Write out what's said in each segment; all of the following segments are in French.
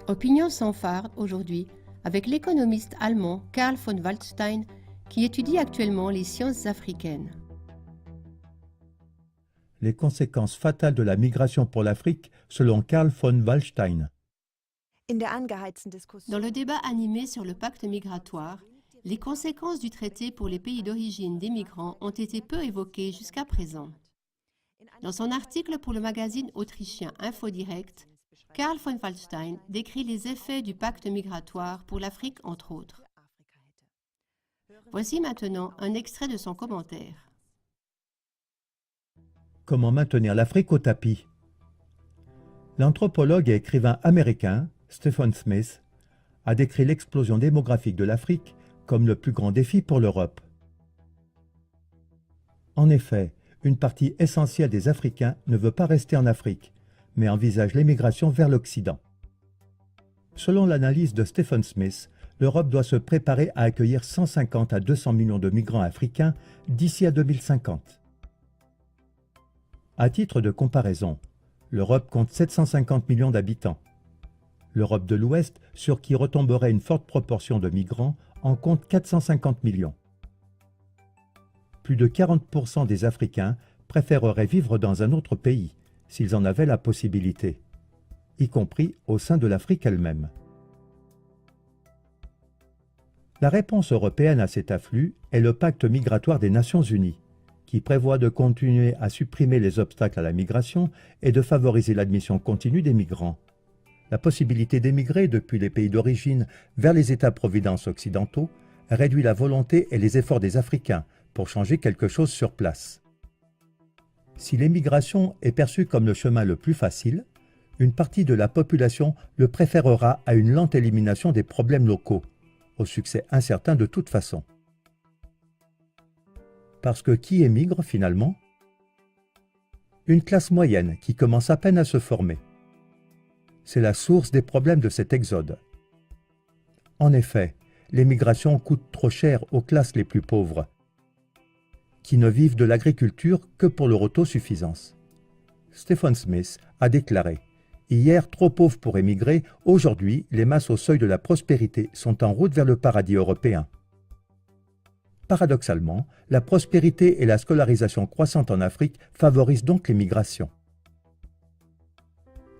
Opinion sans phare aujourd'hui avec l'économiste allemand Karl von Waldstein qui étudie actuellement les sciences africaines. Les conséquences fatales de la migration pour l'Afrique selon Karl von Waldstein. Dans le débat animé sur le pacte migratoire, les conséquences du traité pour les pays d'origine des migrants ont été peu évoquées jusqu'à présent. Dans son article pour le magazine autrichien InfoDirect, Karl von Waldstein décrit les effets du pacte migratoire pour l'Afrique, entre autres. Voici maintenant un extrait de son commentaire. Comment maintenir l'Afrique au tapis? L'anthropologue et écrivain américain Stephen Smith a décrit l'explosion démographique de l'Afrique comme le plus grand défi pour l'Europe. En effet, une partie essentielle des Africains ne veut pas rester en Afrique, mais envisage l'émigration vers l'Occident. Selon l'analyse de Stephen Smith, l'Europe doit se préparer à accueillir 150 à 200 millions de migrants africains d'ici à 2050. À titre de comparaison, l'Europe compte 750 millions d'habitants. L'Europe de l'Ouest, sur qui retomberait une forte proportion de migrants, en compte 450 millions. Plus de 40% des Africains préféreraient vivre dans un autre pays, s'ils en avaient la possibilité, y compris au sein de l'Afrique elle-même. La réponse européenne à cet afflux est le pacte migratoire des Nations Unies, qui prévoit de continuer à supprimer les obstacles à la migration et de favoriser l'admission continue des migrants. La possibilité d'émigrer depuis les pays d'origine vers les États-providence occidentaux réduit la volonté et les efforts des Africains pour changer quelque chose sur place. Si l'émigration est perçue comme le chemin le plus facile, une partie de la population le préférera à une lente élimination des problèmes locaux, au succès incertain de toute façon. Parce que qui émigre finalement? Une classe moyenne qui commence à peine à se former. C'est la source des problèmes de cet exode. En effet, l'émigration coûte trop cher aux classes les plus pauvres, qui ne vivent de l'agriculture que pour leur autosuffisance. Stephen Smith a déclaré « Hier, trop pauvres pour émigrer, aujourd'hui, les masses au seuil de la prospérité sont en route vers le paradis européen. » Paradoxalement, la prospérité et la scolarisation croissante en Afrique favorisent donc l'émigration.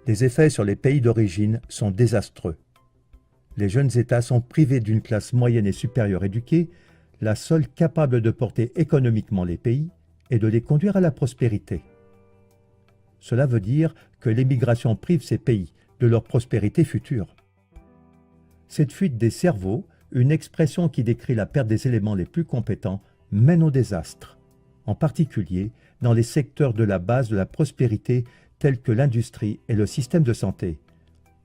Les effets sur les pays d'origine sont désastreux. Les jeunes États sont privés d'une classe moyenne et supérieure éduquée, la seule capable de porter économiquement les pays et de les conduire à la prospérité. Cela veut dire que l'émigration prive ces pays de leur prospérité future. Cette fuite des cerveaux, une expression qui décrit la perte des éléments les plus compétents, mène au désastre, en particulier dans les secteurs de la base de la prospérité tels que l'industrie et le système de santé.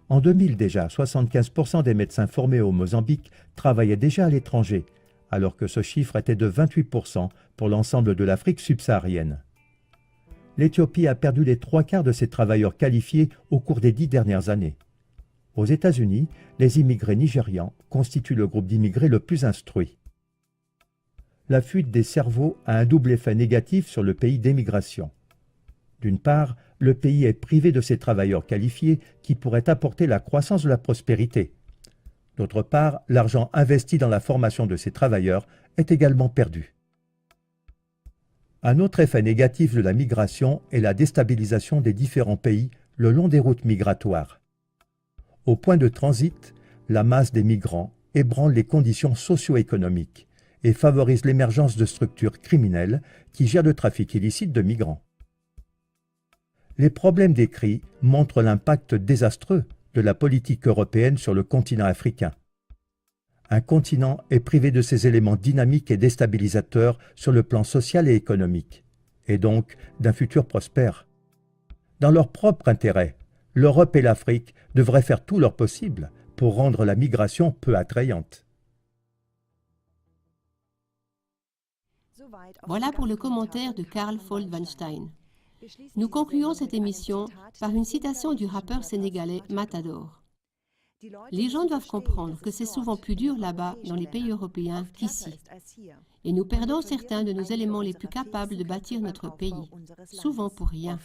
En 2000 déjà, 75% des médecins formés au Mozambique travaillaient déjà à l'étranger, alors que ce chiffre était de 28% pour l'ensemble de l'Afrique subsaharienne. L'Éthiopie a perdu les 3/4 de ses travailleurs qualifiés au cours des 10 dernières années. Aux États-Unis, les immigrés nigérians constituent le groupe d'immigrés le plus instruit. La fuite des cerveaux a un double effet négatif sur le pays d'émigration. D'une part, le pays est privé de ses travailleurs qualifiés qui pourraient apporter la croissance de la prospérité. D'autre part, l'argent investi dans la formation de ces travailleurs est également perdu. Un autre effet négatif de la migration est la déstabilisation des différents pays le long des routes migratoires. Au point de transit, la masse des migrants ébranle les conditions socio-économiques et favorise l'émergence de structures criminelles qui gèrent le trafic illicite de migrants. Les problèmes décrits montrent l'impact désastreux de la politique européenne sur le continent africain. Un continent est privé de ses éléments dynamiques et déstabilisateurs sur le plan social et économique, et donc d'un futur prospère. Dans leur propre intérêt, l'Europe et l'Afrique devraient faire tout leur possible pour rendre la migration peu attrayante. Voilà pour le commentaire de Karl von Waldstein. Nous concluons cette émission par une citation du rappeur sénégalais Matador. Les gens doivent comprendre que c'est souvent plus dur là-bas, dans les pays européens, qu'ici. Et nous perdons certains de nos éléments les plus capables de bâtir notre pays, souvent pour rien.